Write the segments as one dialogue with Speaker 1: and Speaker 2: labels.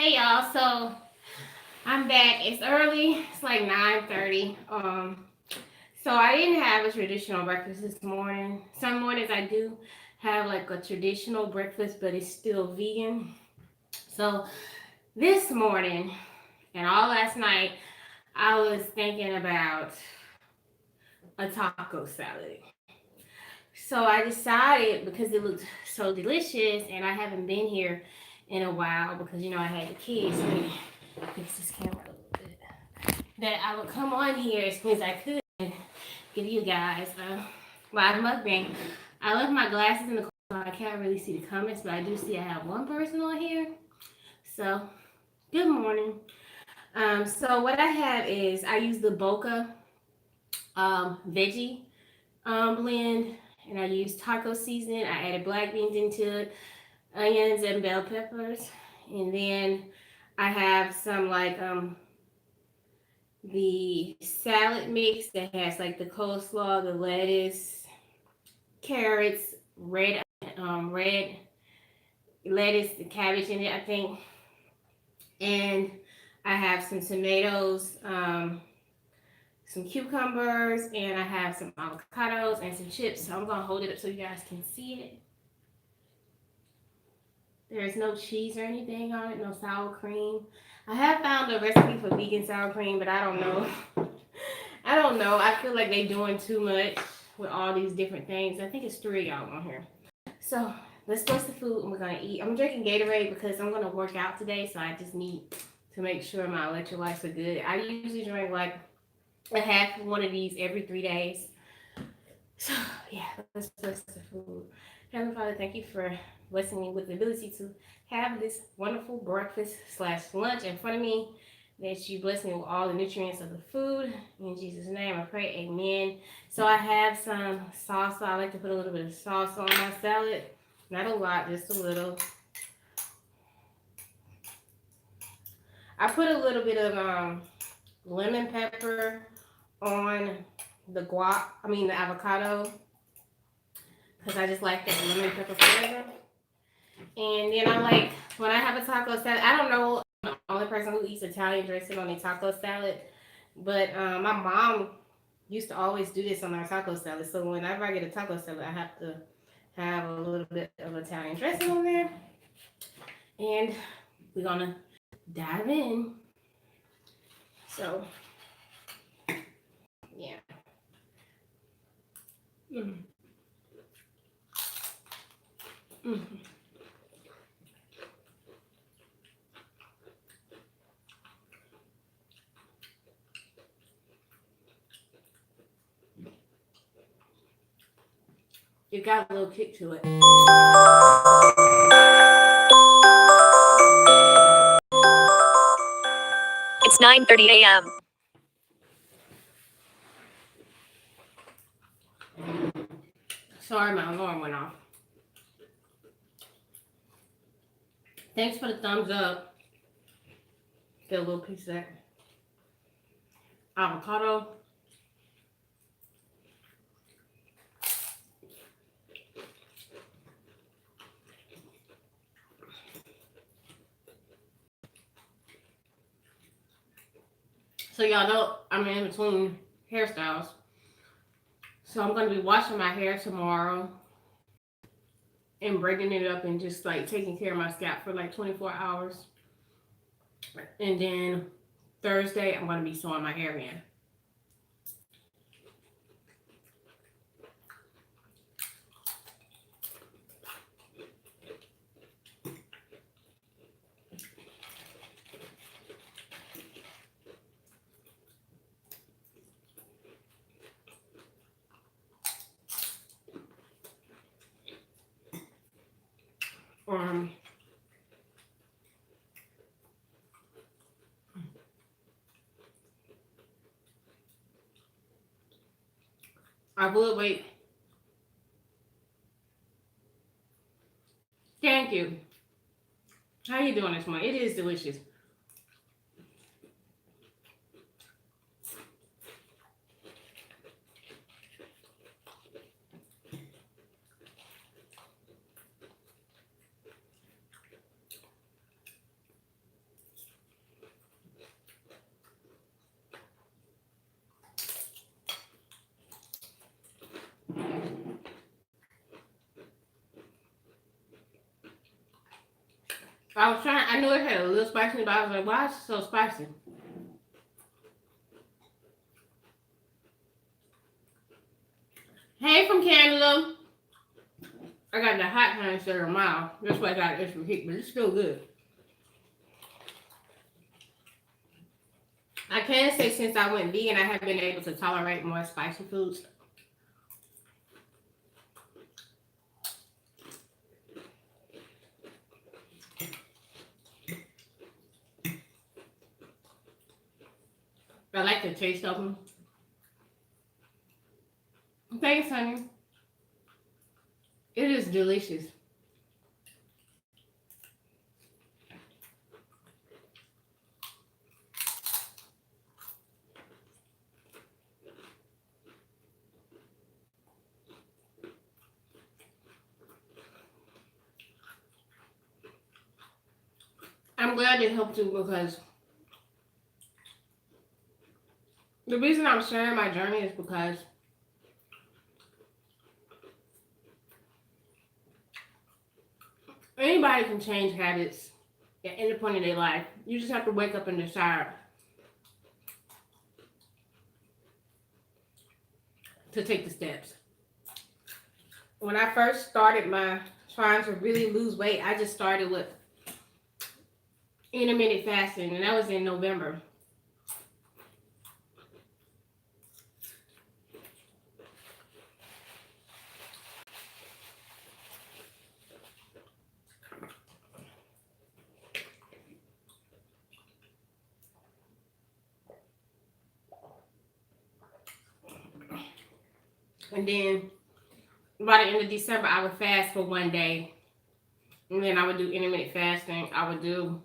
Speaker 1: Hey y'all, so I'm back. It's early. It's like 9:30. So I didn't have a traditional breakfast this morning. Some mornings I do have like a traditional breakfast, but it's still vegan. So this morning and all last night, I was thinking about a taco salad. So I decided because it looked so delicious, and I haven't been here in a while because I had the kids. Let me fix this camera a little bit. That I would come on here as soon as I could give you guys a live mukbang. I left my glasses in the car, so I can't really see the comments, but I do see I have one person on here. So, good morning. So what I have is I use the Boca veggie blend, and I use taco seasoning. I added black beans into it, onions and bell peppers, and then I have some like the salad mix that has like the coleslaw, the lettuce, carrots, red lettuce, the cabbage in it, I think, and I have some tomatoes, some cucumbers, and I have some avocados and some chips. So I'm gonna hold it up so you guys can see it. There's no cheese or anything on it, no sour cream. I have found a recipe for vegan sour cream, but I don't know. I don't know. I feel like they're doing too much with all these different things. I think it's three of y'all on here. So let's bless the food and we're gonna eat. I'm drinking Gatorade because I'm gonna work out today, so I just need to make sure my electrolytes are good. I usually drink like a half of one of these every 3 days. So yeah, let's bless the food. Heavenly Father, thank you for blessing me with the ability to have this wonderful breakfast slash lunch in front of me. That you bless me with all the nutrients of the food. In Jesus' name I pray, amen. So I have some salsa. I like to put a little bit of salsa on my salad. Not a lot, just a little. I put a little bit of lemon pepper on the avocado, because I just like that lemon pepper flavor. And then I like, when I have a taco salad, I don't know, I'm the only person who eats Italian dressing on a taco salad, but my mom used to always do this on our taco salad. So whenever I get a taco salad, I have to have a little bit of Italian dressing on there. And we're gonna dive in. So, yeah. Mm. Mm. It got a little kick to it.
Speaker 2: It's 9:30 a.m.
Speaker 1: Sorry, my alarm went off. Thanks for the thumbs up. Get a little piece of that avocado. So y'all know I'm in between hairstyles. So I'm gonna be washing my hair tomorrow and breaking it up and just like taking care of my scalp for like 24 hours. And then Thursday I'm gonna be sewing my hair in. Um, I will wait. Thank you. How you doing this morning? It is delicious. I knew it had a little spicy, but I was like, why is it so spicy? Hey from Canada. I got the hot kind instead of mild. That's why I got extra heat, but it's still good. I can say since I went vegan, I have been able to tolerate more spicy foods. I like the taste of them. Thanks, honey. It is delicious. I'm glad it helped you because the reason I'm sharing my journey is because anybody can change habits at any point in their life. You just have to wake up and decide to take the steps. When I first started my trying to really lose weight, I just started with intermittent fasting, and that was in November. And then by the end of December, I would fast for one day. And then I would do intermittent fasting. I would do,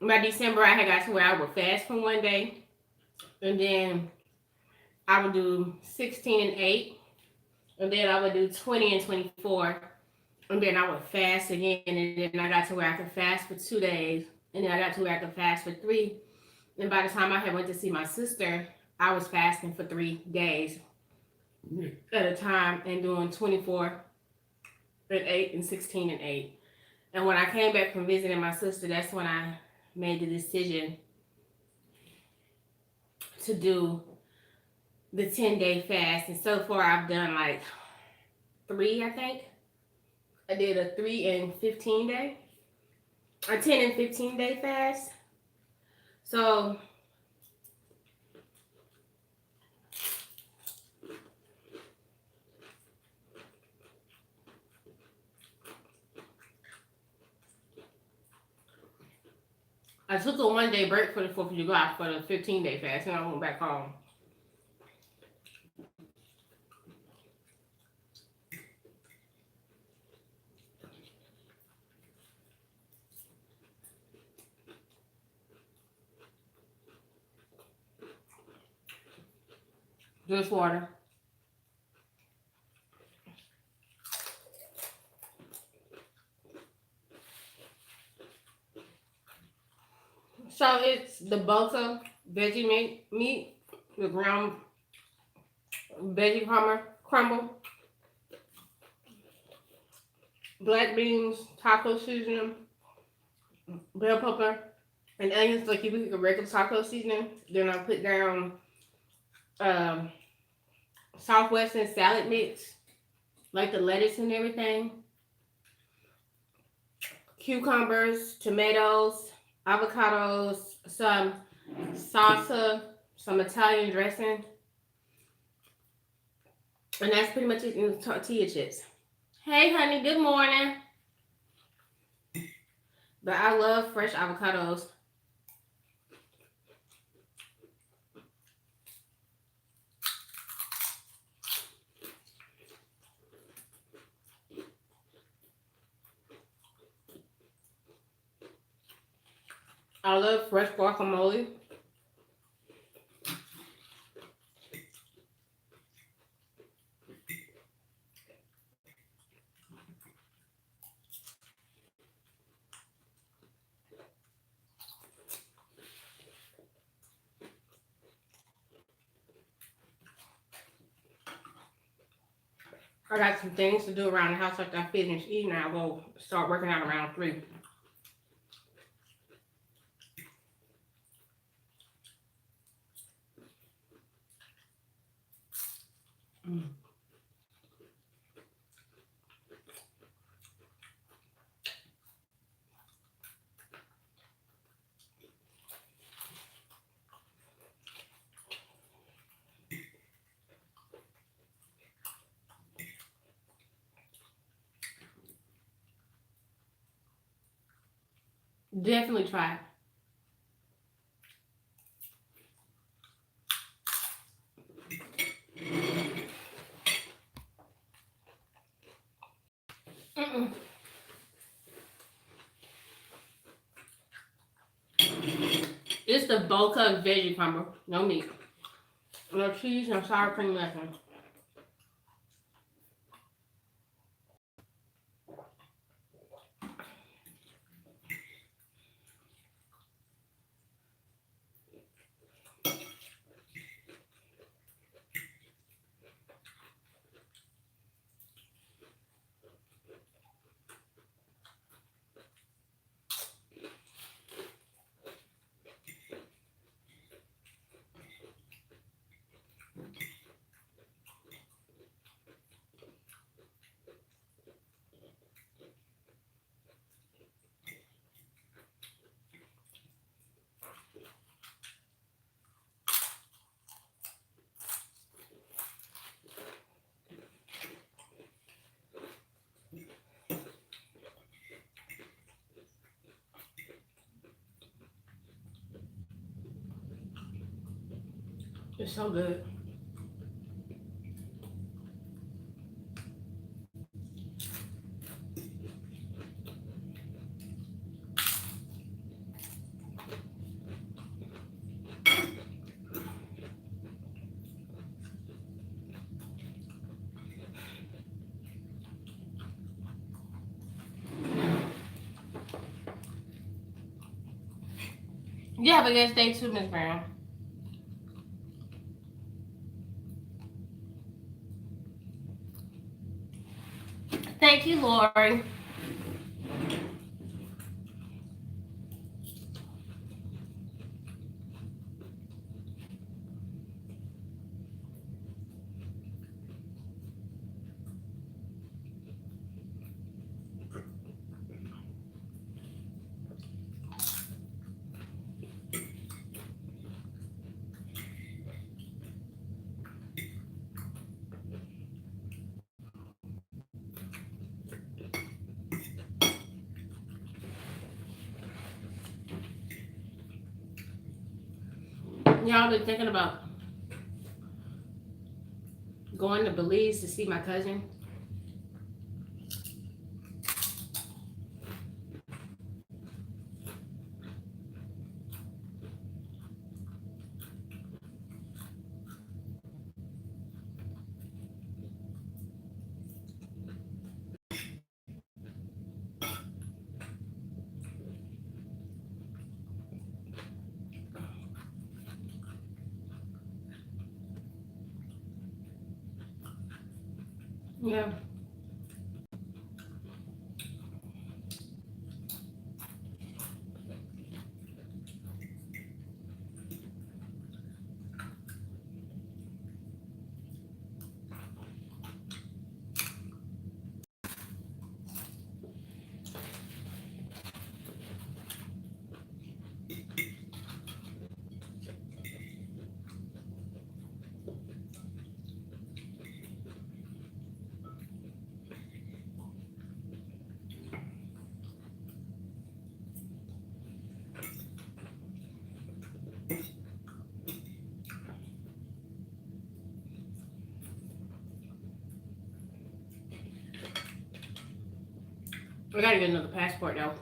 Speaker 1: by December, I had got to where I would fast for one day. And then I would do 16 and 8. And then I would do 20 and 24. And then I would fast again. And then I got to where I could fast for 2 days. And then I got to where I could fast for 3. And by the time I had went to see my sister, I was fasting for 3 days at a time and doing 24 and 8 and 16 and 8. And when I came back from visiting my sister, that's when I made the decision to do the 10-day fast. And so far I've done like 3, I think. I did a 3 and 15 day, a 10 and 15 day fast. So I took a 1-day break for the 4th of July for the 15-day fast, and I went back home. Just water. So it's the Bosa veggie meat, the ground veggie crumble, black beans, taco seasoning, bell pepper, and onions. Like you make a regular taco seasoning. Then I put down Southwestern salad mix, like the lettuce and everything, cucumbers, tomatoes, avocados, some salsa, some Italian dressing, and that's pretty much it in tortilla chips. Hey, honey, good morning. But I love fresh avocados. I love fresh guacamole. I got some things to do around the house after I finish eating. I'll go start working out around 3. Mm. Definitely try it. Mm-mm. It's the Boca veggie combo. No meat. No cheese, no sour cream, nothing. It's so good. You have a good day too, Miss Brown. Thank you, Lori. Y'all been thinking about going to Belize to see my cousin? Yeah. We gotta get another passport though.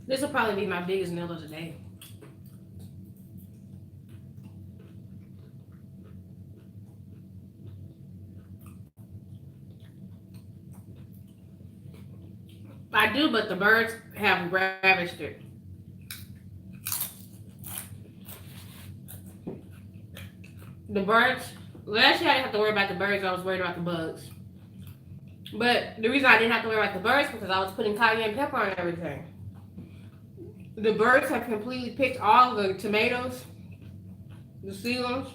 Speaker 1: This will probably be my biggest meal of the day. I do, but the birds have ravaged it. The birds, last year I didn't have to worry about the birds, I was worried about the bugs. But the reason I didn't have to worry about the birds was because I was putting cayenne pepper on everything. The birds have completely picked all the tomatoes, the cereals,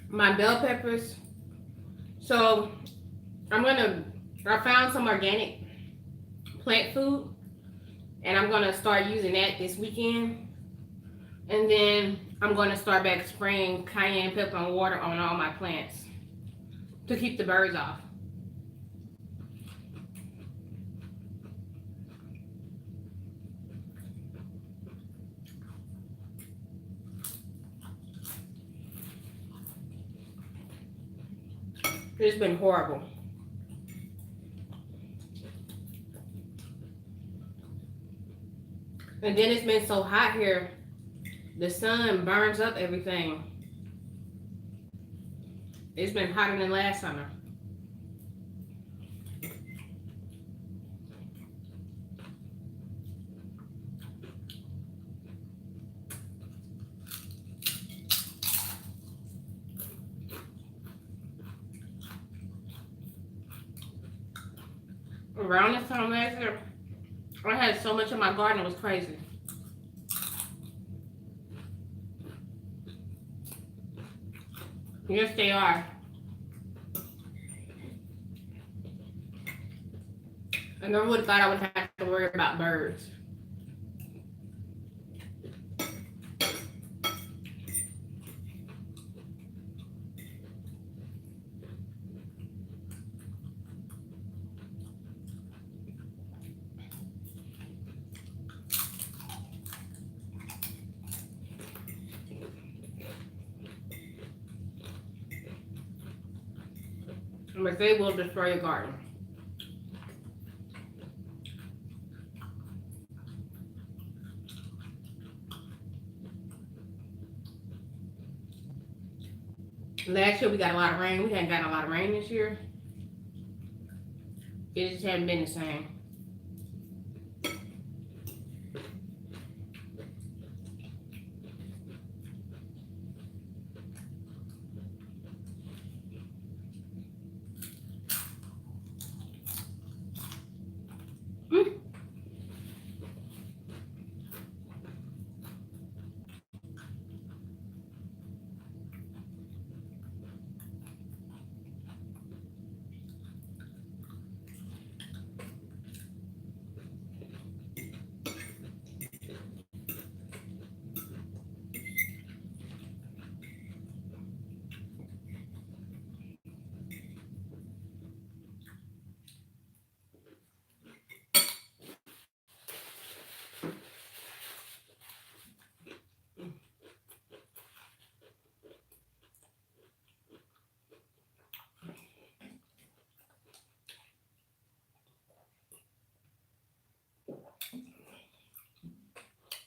Speaker 1: my bell peppers. So I found some organic plant food and I'm gonna start using that this weekend. And then I'm gonna start back spraying cayenne pepper and water on all my plants to keep the birds off. It's been horrible. And then it's been so hot here, the sun burns up everything. It's been hotter than last summer. Around this time last year, I had so much in my garden, it was crazy. Yes, they are. I never would have thought I would have to worry about birds. But they will destroy your garden. Last year we got a lot of rain. We hadn't gotten a lot of rain this year. It just hasn't been the same. Mm.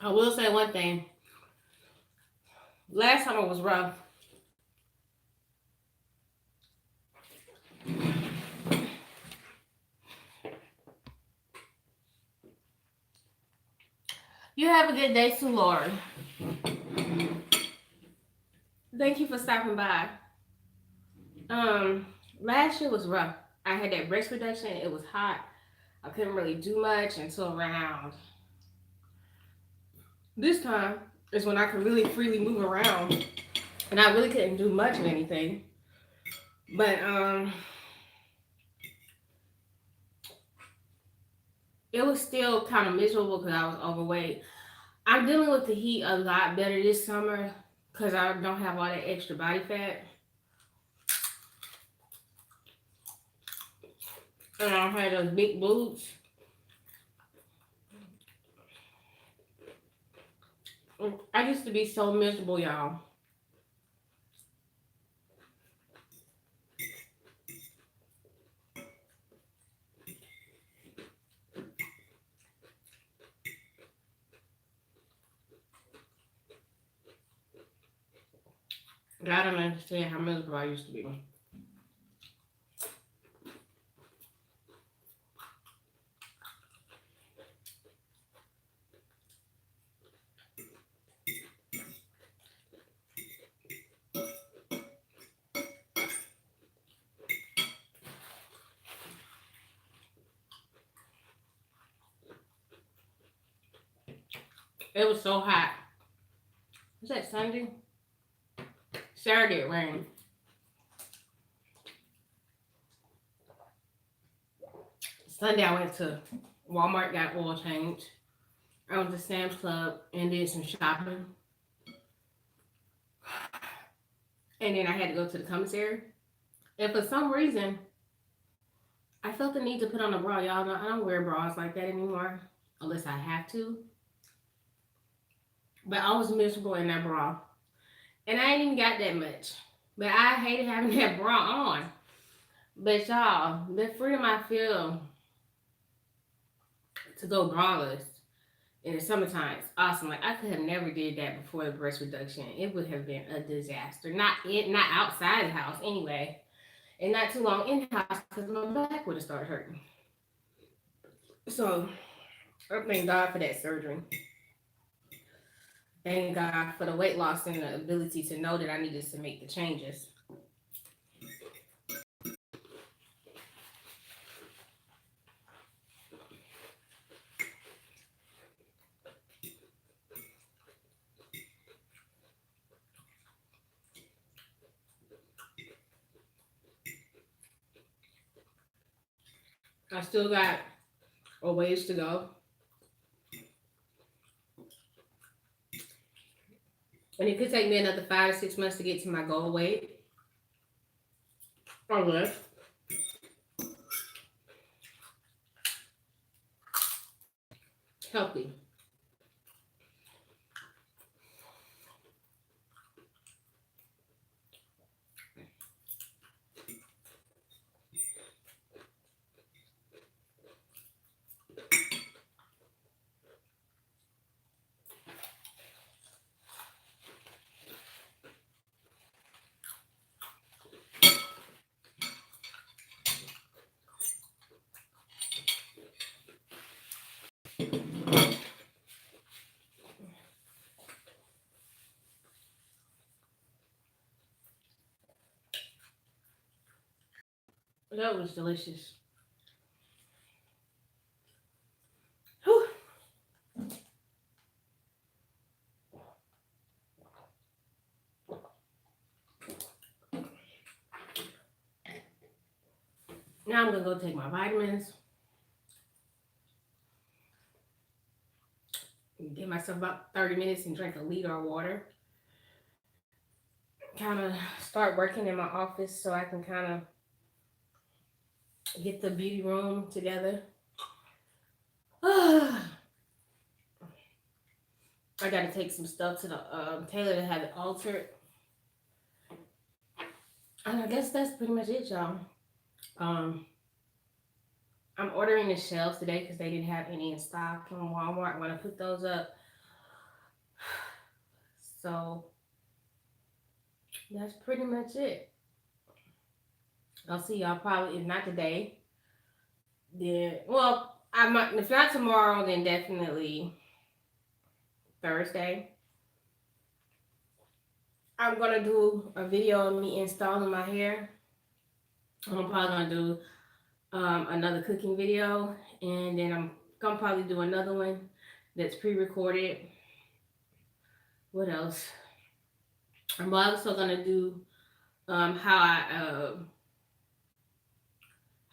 Speaker 1: I will say one thing. Last summer was rough. You have a good day too, Lord. Thank you for stopping by. Last year was rough. I had that breast reduction. It was hot. I couldn't really do much until around this time is when I could really freely move around, and I really couldn't do much of anything. But it was still kind of miserable because I was overweight. I'm dealing with the heat a lot better this summer because I don't have all that extra body fat. And I don't have those big boobs. I used to be so miserable, y'all. I don't understand how miserable I used to be. It was so hot. Was that Sunday? Saturday it rained. Sunday I went to Walmart, got oil change. I went to Sam's Club and did some shopping. And then I had to go to the commissary. And for some reason, I felt the need to put on a bra. Y'all know I don't wear bras like that anymore unless I have to. But I was miserable in that bra. And I ain't even got that much. But I hated having that bra on. But y'all, the freedom I feel to go braless in the summertime is awesome. Like I could have never did that before the breast reduction. It would have been a disaster. Not outside the house anyway. And not too long in the house because my back would have started hurting. So I thank God for that surgery. Thank God for the weight loss and the ability to know that I needed to make the changes. I still got a ways to go. And it could take me another 5 to 6 months to get to my goal weight or less. Healthy. That was delicious. Whew. Now I'm gonna go take my vitamins. Give myself about 30 minutes and drink a liter of water. Kind of start working in my office so I can kind of get the beauty room together. I got to take some stuff to the tailor to have it altered. And I guess that's pretty much it, y'all. Um, I'm ordering the shelves today because they didn't have any in stock from Walmart. I want to put those up. So that's pretty much it. I'll see y'all probably, if not today, then, well, I might, if not tomorrow, then definitely Thursday. I'm going to do a video of me installing my hair. I'm probably going to do another cooking video, and then I'm gonna probably do another one that's pre-recorded. What else? I'm also gonna do how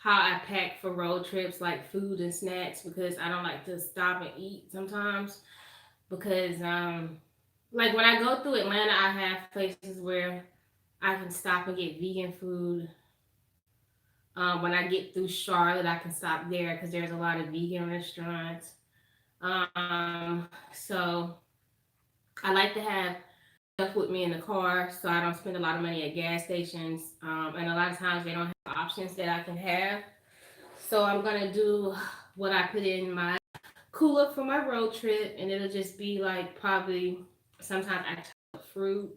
Speaker 1: I pack for road trips, like food and snacks, because I don't like to stop and eat sometimes. Because like when I go through Atlanta, I have places where I can stop and get vegan food. When I get through Charlotte, I can stop there because there's a lot of vegan restaurants. So I like to have stuff with me in the car so I don't spend a lot of money at gas stations. And a lot of times they don't have options that I can have. So I'm gonna do what I put in my cooler for my road trip, and it'll just be like probably sometimes I chop fruit.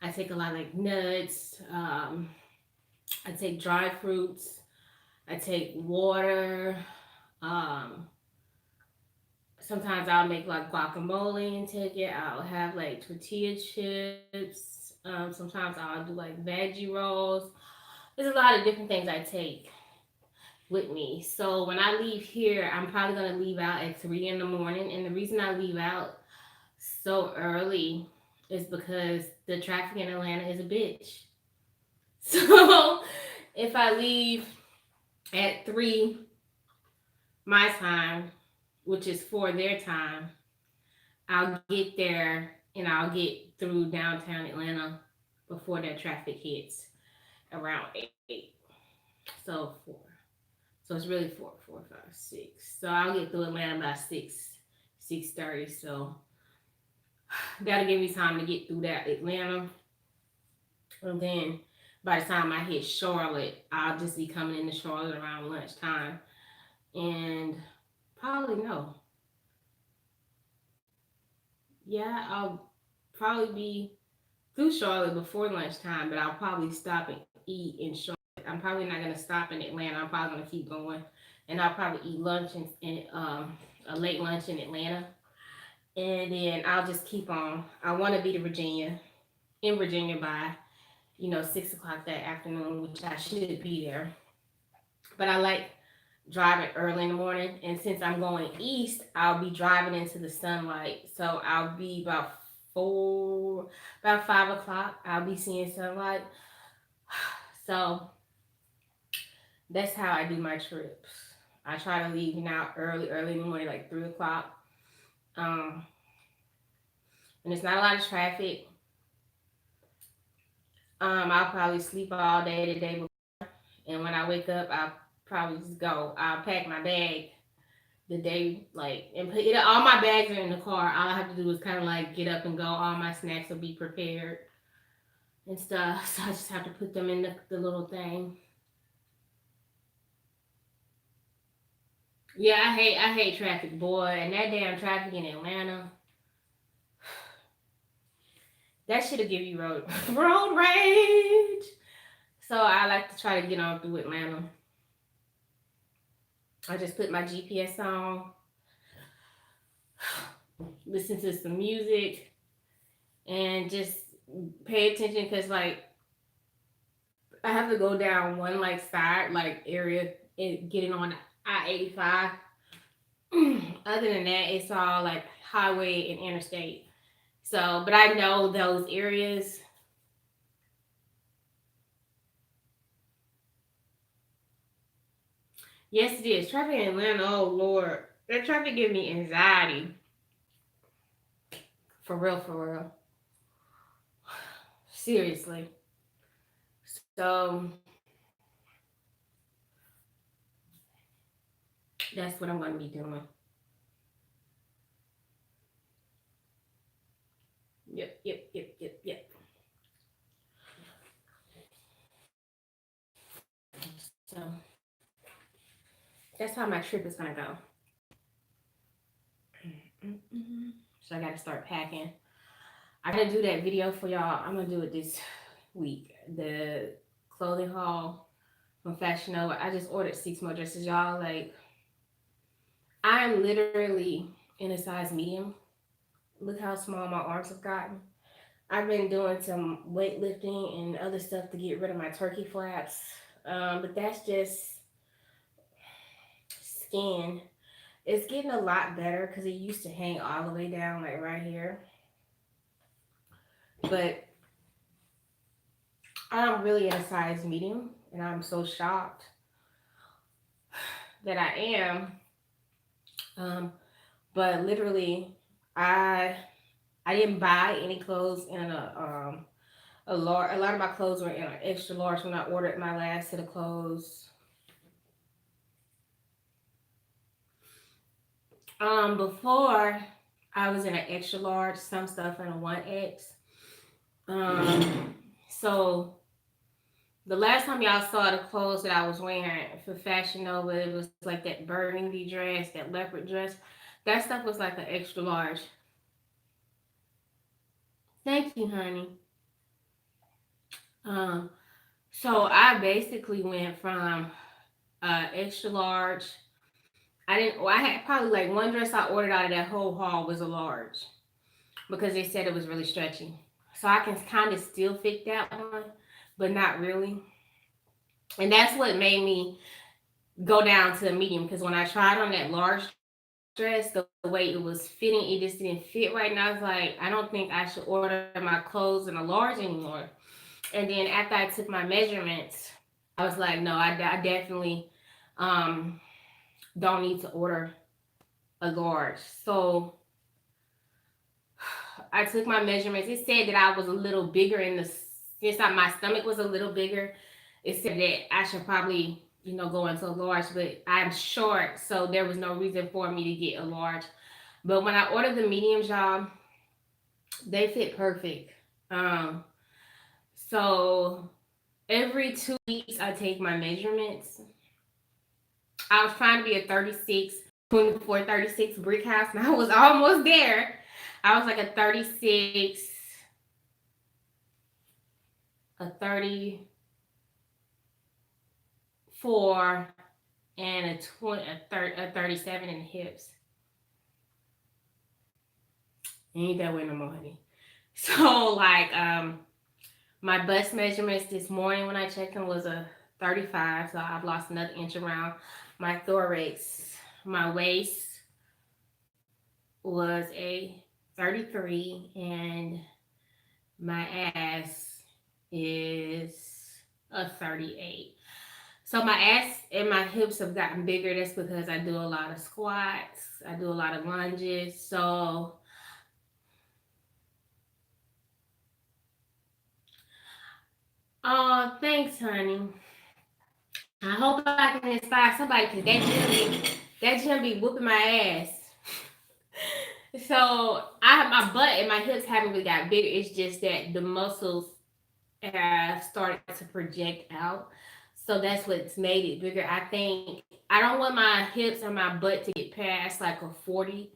Speaker 1: I take a lot of like nuts. I take dry fruits. I take water. Um, Sometimes I'll make like guacamole and take it. I'll have like tortilla chips. Sometimes I'll do like veggie rolls. There's a lot of different things I take with me. So when I leave here, I'm probably gonna leave out at 3 in the morning. And the reason I leave out so early is because the traffic in Atlanta is a bitch. So if I leave at 3 my time, which is 4 their time, I'll get there and I'll get through downtown Atlanta before that traffic hits around 8. So 4. So it's really 4, 4, 5, 6. So I'll get through Atlanta by 6:30. So that'll give me time to get through that Atlanta. And then by the time I hit Charlotte, I'll just be coming into Charlotte around lunchtime. And probably no. Yeah, I'll probably be through Charlotte before lunchtime, but I'll probably stop and eat in Charlotte. I'm probably not gonna stop in Atlanta. I'm probably gonna keep going, and I'll probably eat lunch in a late lunch in Atlanta, and then I'll just keep on. I want to be to Virginia in Virginia by 6 o'clock that afternoon, which I should be there. But I like driving early in the morning, and since I'm going east, I'll be driving into the sunlight. So I'll be four, about 5 o'clock. I'll be seeing sunlight. So that's how I do my trips. I try to leave out early in the morning, like 3 o'clock. Um, and it's not a lot of traffic. I'll probably sleep all day the day before, and when I wake up, I'll probably just go. I'll pack my bag the day, like, and put it. All my bags are in the car. All I have to do is kind of like get up and go. All my snacks will be prepared and stuff. So I just have to put them in the little thing. Yeah, I hate traffic, boy, and that damn traffic in Atlanta. That should have give you road rage. So I like to try to get on through Atlanta. I just put my GPS on, listen to some music, and just pay attention because like I have to go down one like side like area and getting on I-85. Other than that, it's all like highway and interstate. So, but I know those areas. Yes, it is. Traffic in Atlanta, oh Lord. That traffic give me anxiety. For real, for real. Seriously. So that's what I'm gonna be doing. Yep, yep, yep, yep, yep. So that's how my trip is gonna go. So I gotta start packing. I gotta do that video for y'all. I'm gonna do it this week. The clothing haul from Fashion Nova. I just ordered 6 more dresses, y'all. Like I'm literally in a size medium. Look how small my arms have gotten. I've been doing some weightlifting and other stuff to get rid of my turkey flaps. But that's just skin. It's getting a lot better because it used to hang all the way down, like right here. But I'm really in a size medium, and I'm so shocked that I am. Um, but literally, I I didn't buy any clothes in a large. A lot of my clothes were in an extra large when I ordered my last set of clothes. Before I was in an extra large, some stuff in a 1X. So the last time y'all saw the clothes that I was wearing for Fashion Nova, it was like that burgundy dress, that leopard dress. That stuff was like an extra large. Thank you, honey. Um, so I basically went from extra large. I didn't. Well, I had probably like one dress I ordered out of that whole haul was a large because they said it was really stretchy. So I can kind of still fit that one, but not really. And that's what made me go down to a medium because when I tried on that large dress, the way it was fitting, it just didn't fit right now. I was like, I don't think I should order my clothes in a large anymore. And then after I took my measurements, I was like, no, I definitely um, don't need to order a large. So I took my measurements. It said that I was a little bigger in the since my stomach was a little bigger. It said that I should probably go into a large, but I'm short, so there was no reason for me to get a large. But when I ordered the mediums, y'all, they fit perfect. Um, so every 2 weeks I take my measurements. I was trying to be a 36, 24, 36 brick house, and I was almost there. I was like a 36, a 34, and a 20, a 37 in the hips. Ain't that way no more, honey. So like my bust measurements this morning when I checked them was a 35, so I've lost another inch around my thorax. My waist was a 33, and my ass is a 38. So my ass and my hips have gotten bigger. That's because I do a lot of squats. I do a lot of lunges. So, oh, thanks, honey. I hope I can inspire somebody because that gym be whooping my ass. So I have my butt and my hips haven't really got bigger. It's just that the muscles have started to project out. So that's what's made it bigger. I think I don't want my hips and my butt to get past like a 40,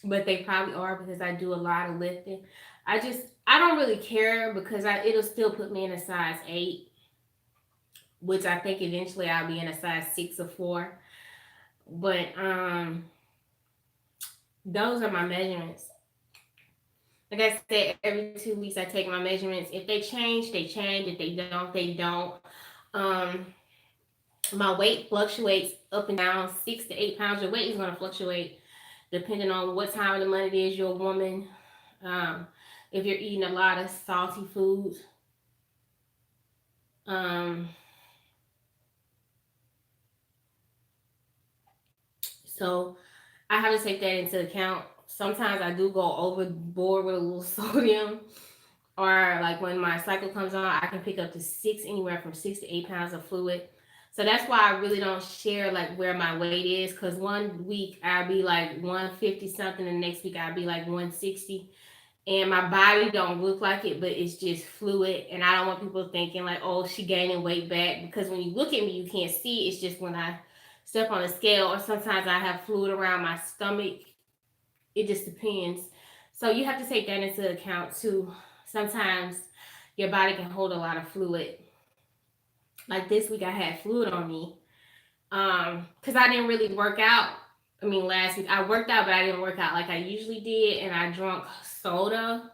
Speaker 1: but they probably are because I do a lot of lifting. I don't really care because it'll still put me in a size 8, which I think eventually I'll be in a size 6 or 4. But those are my measurements. Like I said, every 2 weeks I take my measurements. If they change, they change. If they don't, they don't. Um, my weight fluctuates up and down 6 to 8 pounds. Your weight is going to fluctuate depending on what time of the month it is. You're a woman. Um, if you're eating a lot of salty foods, um, so I have to take that into account. Sometimes I do go overboard with a little sodium, or like when my cycle comes on, I can pick up to anywhere from 6 to 8 pounds of fluid. So that's why I really don't share like where my weight is, because one week I'll be like 150 something, and the next week I'll be like 160, and my body don't look like it, but it's just fluid. And I don't want people thinking like, oh, she gaining weight back, because when you look at me, you can't see. It's just when I step on a scale, or sometimes I have fluid around my stomach. It just depends. So you have to take that into account too. Sometimes your body can hold a lot of fluid. Like this week, I had fluid on me because I didn't really work out. I mean, last week I worked out, but I didn't work out like I usually did, and I drank soda,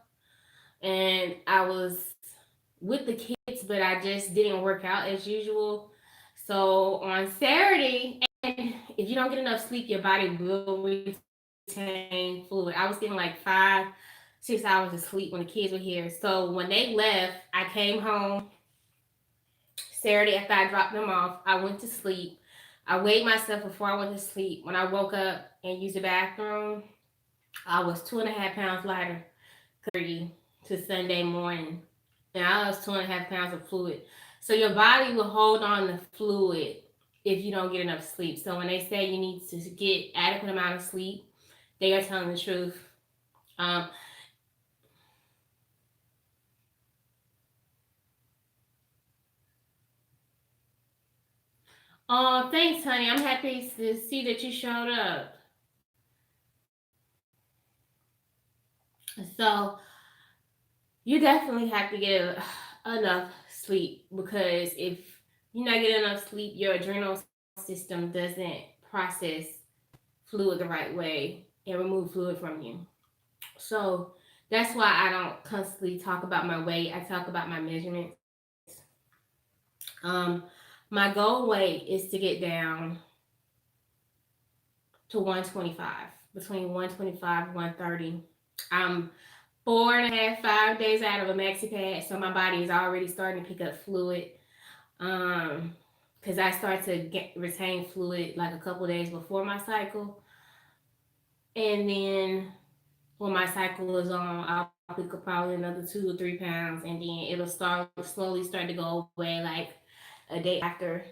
Speaker 1: and I was with the kids, but I just didn't work out as usual. So on Saturday, and if you don't get enough sleep, your body will retain fluid. I was getting like 5, 6 hours of sleep when the kids were here. So when they left, I came home Saturday after I dropped them off. I went to sleep. I weighed myself before I went to sleep. When I woke up and used the bathroom, I was 2.5 pounds lighter to Sunday morning. And I lost 2.5 pounds of fluid. So your body will hold on to fluid if you don't get enough sleep. So when they say you need to get adequate amount of sleep, they are telling the truth. Um, oh, thanks, honey. I'm happy to see that you showed up. So you definitely have to get enough sleep, because if you're not getting enough sleep, your adrenal system doesn't process fluid the right way and remove fluid from you. So that's why I don't constantly talk about my weight. I talk about my measurements. Um, my goal weight is to get down to 125, between 125 and 130. I'm 4.5, 5 days out of a maxi pad, so my body is already starting to pick up fluid. Um, because I start to retain fluid like a couple days before my cycle, and then when my cycle is on, I'll pick up probably another 2 or 3 pounds, and then it'll start slowly start to go away like a day after.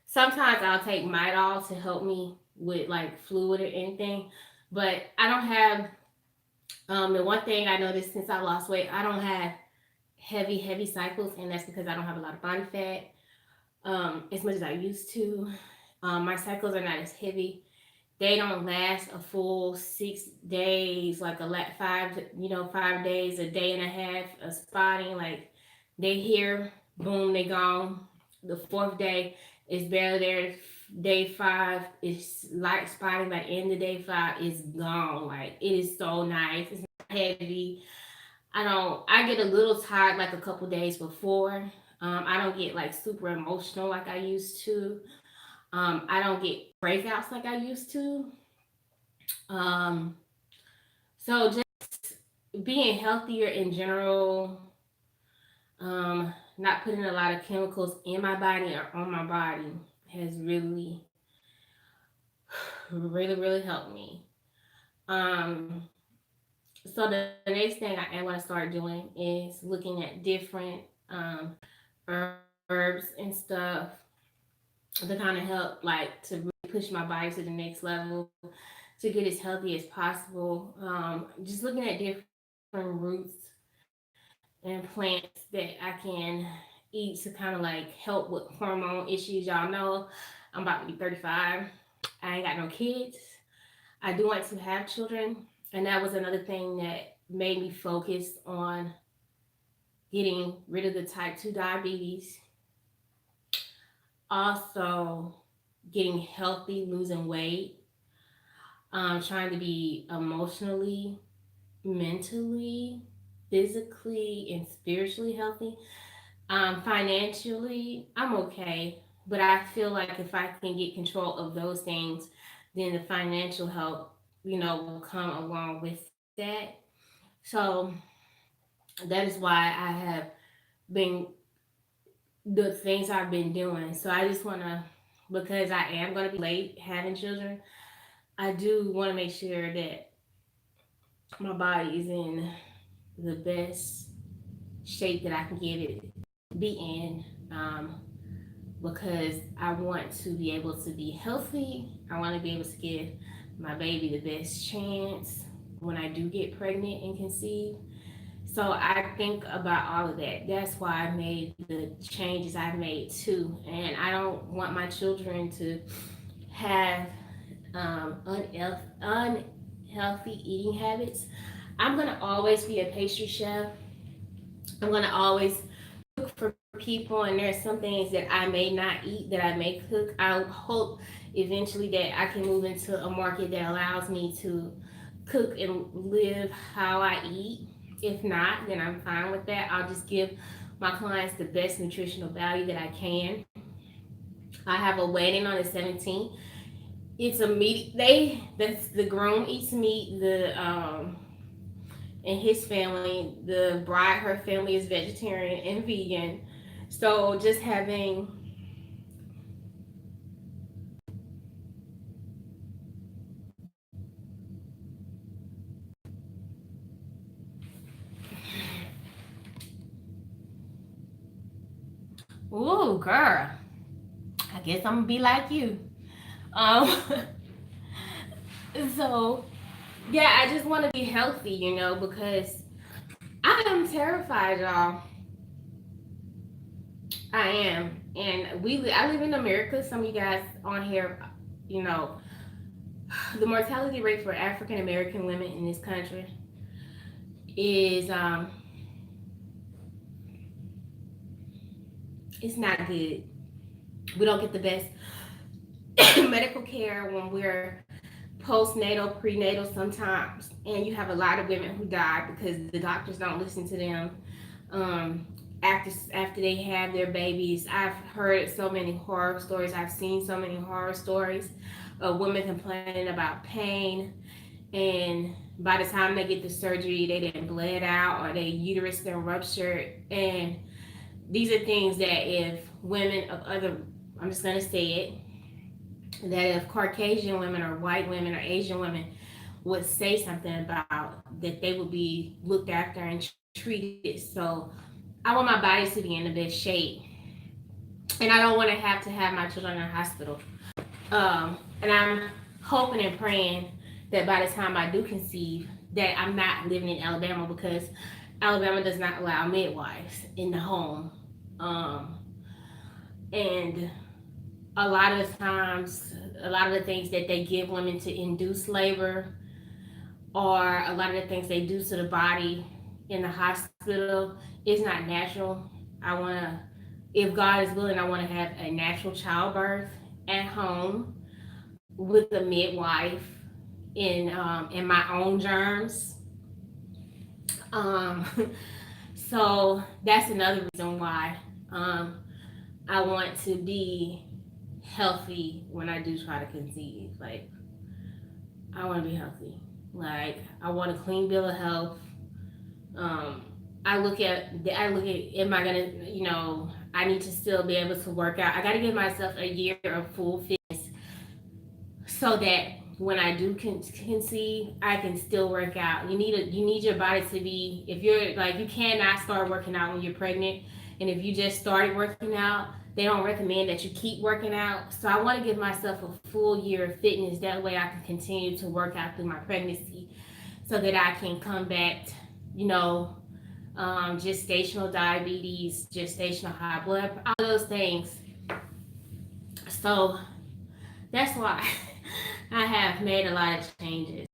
Speaker 1: Sometimes I'll take Midol to help me with like fluid or anything, but I don't have. The one thing I noticed since I lost weight, I don't have heavy cycles, and that's because I don't have a lot of body fat, as much as I used to. My cycles are not as heavy. They don't last a full 6 days, like 5 days, a day and a half of spotting. Like they here, boom, they gone. The fourth day is barely there. Day five is light spotting. By the end of day five, is gone. Like it is so nice. It's not heavy. I get a little tired like a couple days before. I don't get like super emotional like I used to. I don't get breakouts like I used to. Um, so just being healthier in general, not putting a lot of chemicals in my body or on my body has really helped me. Um, so the next thing I am going to start doing is looking at different um, herbs and stuff to kind of help, like to really push my body to the next level, to get as healthy as possible. Just looking at different roots and plants that I can eat to kind of like help with hormone issues. Y'all know I'm about to be 35. I ain't got no kids. I do want to have children, and that was another thing that made me focus on getting rid of the type 2 diabetes. Also, getting healthy, losing weight, trying to be emotionally, mentally, physically, and spiritually healthy. Financially, I'm okay, but I feel like if I can get control of those things, then the financial help, will come along with that. So that is why I have been the things I've been doing. So I just want to, because I am going to be late having children, I do want to make sure that my body is in the best shape that I can get it be in. Because I want to be able to be healthy. I want to be able to give my baby the best chance when I do get pregnant and conceive. So I think about all of that. That's why I made the changes I've made too. And I don't want my children to have unhealthy eating habits. I'm going to always be a pastry chef. I'm going to always cook for people, and there's some things that I may not eat that I may cook. I hope eventually that I can move into a market that allows me to cook and live how I eat. If not, then I'm fine with that. I'll just give my clients the best nutritional value that I can. I have a wedding on the 17th. It's a meat. The groom eats meat. The and his family, the bride, her family is vegetarian and vegan. So just having ooh, girl, I guess I'm gonna be like you. Um, so yeah, I just want to be healthy, because I am terrified, y'all. I am, and I live in America. Some of you guys on here, you know, the mortality rate for African American women in this country is it's not good. We don't get the best medical care when we're postnatal, prenatal sometimes, and you have a lot of women who die because the doctors don't listen to them. After they have their babies, I've heard so many horror stories. I've seen so many horror stories of women complaining about pain, and by the time they get the surgery, they didn't bled out or their uterus then ruptured. And these are things that if women of other, I'm just gonna say it, that if Caucasian women or white women or Asian women would say something about, that they would be looked after and treated. So I want my body to be in the best shape, and I don't want to have my children in a hospital. And I'm hoping and praying that by the time I do conceive, that I'm not living in Alabama, because Alabama does not allow midwives in the home. Um, and a lot of the times, a lot of the things that they give women to induce labor, or a lot of the things they do to the body in the hospital, is not natural. I want to, if God is willing, I want to have a natural childbirth at home with a midwife in my own germs. Um, so that's another reason why I want to be healthy when I do try to conceive. Like, I want to be healthy. Like, I want a clean bill of health. Um, I look at am I gonna, I need to still be able to work out. I got to give myself a year of full fitness so that when I do conceive, I can still work out. You need your body to be, if you're like, you cannot start working out when you're pregnant, and if you just started working out, they don't recommend that you keep working out. So I want to give myself a full year of fitness. That way I can continue to work out through my pregnancy, so that I can combat, you know, gestational diabetes, gestational high blood, all those things. So that's why I have made a lot of changes.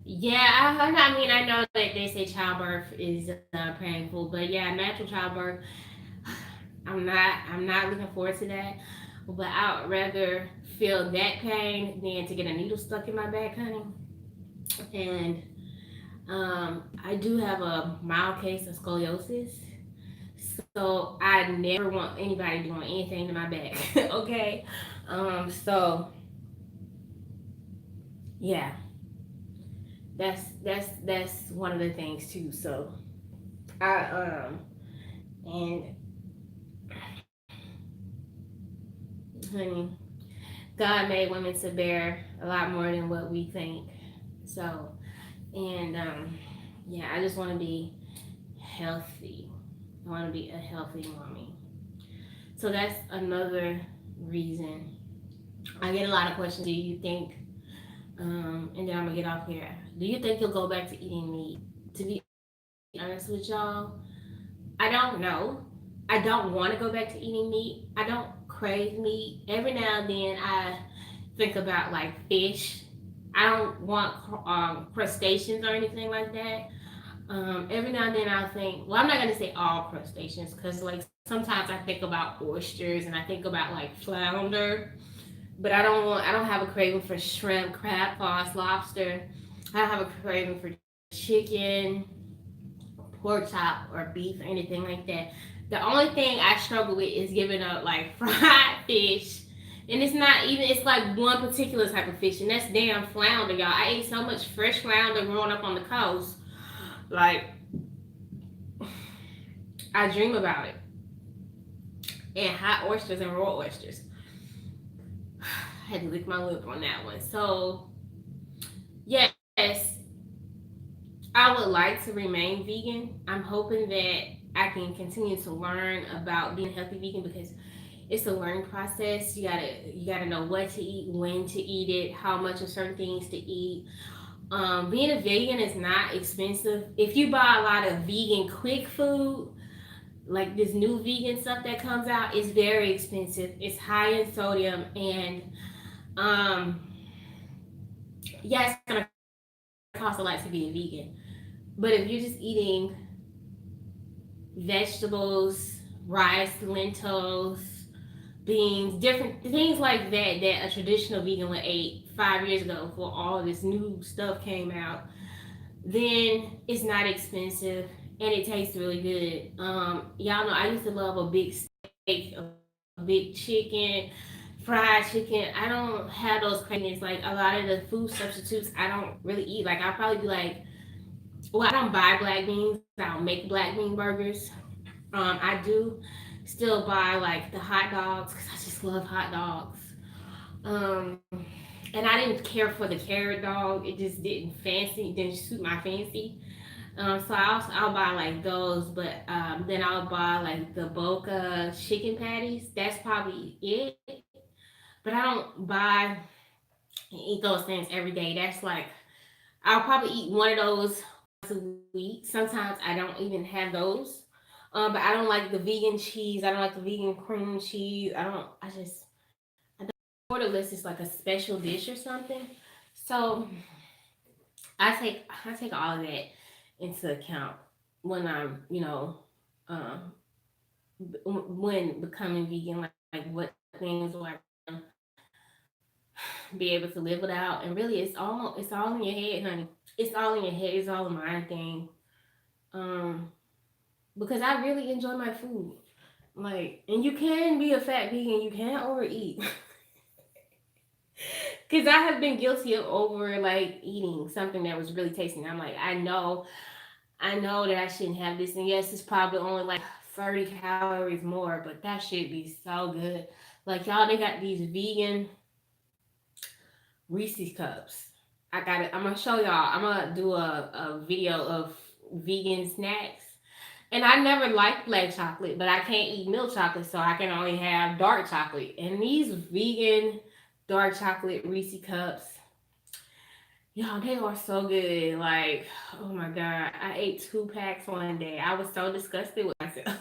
Speaker 1: Yeah, I mean, I know that they say childbirth is painful, but yeah, natural childbirth, I'm not looking forward to that. But I would rather feel that pain than to get a needle stuck in my back, honey. And I do have a mild case of scoliosis, so I never want anybody doing anything to my back. Okay, so yeah, that's one of the things too. So I and honey, God made women to bear a lot more than what we think. So, and yeah, I just want to be healthy. I want to be a healthy mommy. So that's another reason. I get a lot of questions. Do you think, and then I'm gonna get off here. Do you think you'll go back to eating meat? To be honest with y'all, I don't know. I don't want to go back to eating meat. I don't crave meat. Every now and then I think about like fish. I don't want crustaceans or anything like that. Every now and then I'll think, well, I'm not gonna say all crustaceans, because like sometimes I think about oysters and I think about like flounder, but I don't have a craving for shrimp, crab, claws, lobster. I don't have a craving for chicken, pork chop, or beef or anything like that. The only thing I struggle with is giving up like fried fish. And it's not even, it's like one particular type of fish, and that's damn flounder, y'all. I ate so much fresh flounder growing up on the coast. Like, I dream about it. And hot oysters and raw oysters. I had to lick my lip on that one. So, yes, I would like to remain vegan. I'm hoping that I can continue to learn about being a healthy vegan, because it's a learning process. You gotta know what to eat, when to eat it, how much of certain things to eat. Being a vegan is not expensive. If you buy a lot of vegan quick food, like this new vegan stuff that comes out is very expensive. It's high in sodium, and um, yeah, it's gonna cost a lot to be a vegan. But if you're just eating vegetables, rice, lentils, beans, different things like that a traditional vegan would eat 5 years ago before all this new stuff came out, then it's not expensive and it tastes really good. Y'all know I used to love a big steak, a big chicken, fried chicken. I don't have those cravings. Like a lot of the food substitutes, I don't really eat. Like I'll probably be like, well, I don't buy black beans. I don't make black bean burgers. I do still buy like the hot dogs because I just love hot dogs. Um, and I didn't care for the carrot dog. It just didn't suit my fancy. So I'll buy like those, but then I'll buy like the Boca chicken patties. That's probably it. But I don't buy and eat those things every day. That's like I'll probably eat one of those once a week. Sometimes I don't even have those. But I don't like the vegan cheese. I don't like the vegan cream cheese. I don't order unless it's like a special dish or something. So I take all of that into account when I'm um when becoming vegan. Like what things do I be able to live without? And really, it's all in your head, honey. It's all in your head. It's all a mind thing. Um, because I really enjoy my food. Like, and you can be a fat vegan. You can overeat. Because I have been guilty of over like eating something that was really tasty. I'm like, I know that I shouldn't have this, and yes, it's probably only like 30 calories more, but that should be so good. Like y'all, they got these vegan Reese's cups. I got it. I'm gonna show y'all. I'm gonna do a video of vegan snacks. And I never liked black chocolate, but I can't eat milk chocolate, so I can only have dark chocolate. And these vegan dark chocolate Reese cups, y'all, they are so good. Like, oh my god, I ate 2 packs one day. I was so disgusted with myself.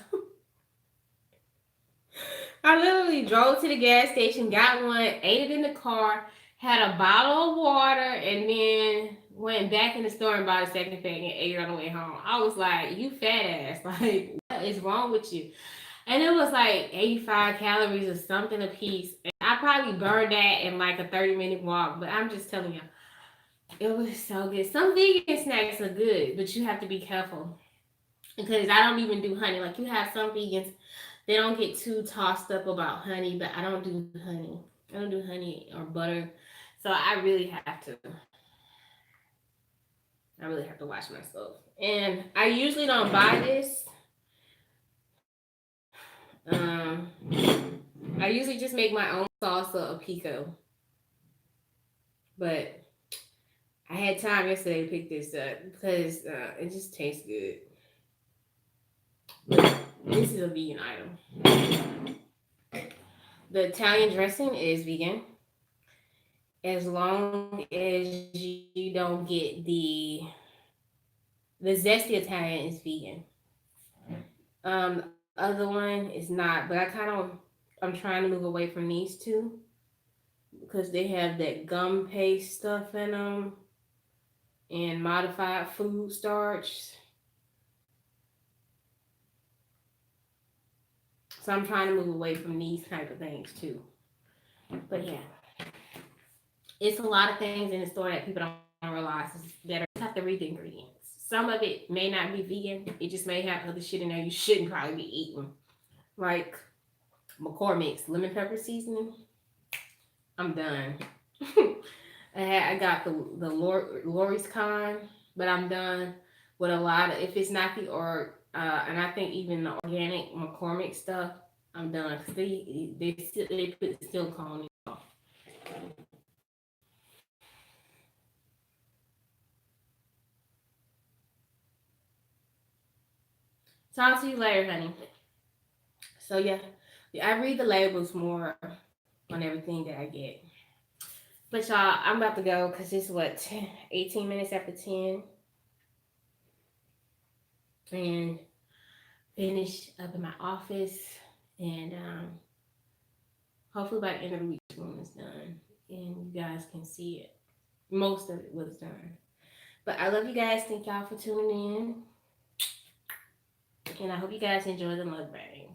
Speaker 1: I literally drove to the gas station, got one, ate it in the car, had a bottle of water, and then went back in the store and bought a second pack and ate it on the way home. I was like, you fat ass. Like, what is wrong with you? And it was like 85 calories or something a piece. And I probably burned that in like a 30-minute walk, but I'm just telling you, it was so good. Some vegan snacks are good, but you have to be careful because I don't even do honey. Like you have some vegans, they don't get too tossed up about honey, but I don't do honey. I don't do honey or butter, so I really have to watch myself. And I usually don't buy this. Um, I usually just make my own salsa or pico, but I had time yesterday to pick this up because it just tastes good. This is a vegan item. The Italian dressing is vegan as long as you don't get the zesty Italian is vegan. The other one is not, but I'm trying to move away from these two because they have that gum paste stuff in them and modified food starch. So I'm trying to move away from these type of things too. But yeah, it's a lot of things in the store that people don't realize that are, you have to read the ingredients. Some of it may not be vegan. It just may have other shit in there you shouldn't probably be eating. Like McCormick's lemon pepper seasoning. I'm done. I got the Lori's Con, but I'm done with a lot of, if it's not the or and I think even the organic McCormick stuff, I'm done because they put silicone in. Talk to you later, honey. So yeah, I read the labels more on everything that I get. But y'all, I'm about to go because it's what 18 minutes after 10, and finish up in my office, and hopefully by the end of the week, this room is done, and you guys can see it. Most of it was done. But I love you guys. Thank y'all for tuning in, and I hope you guys enjoy the mukbang.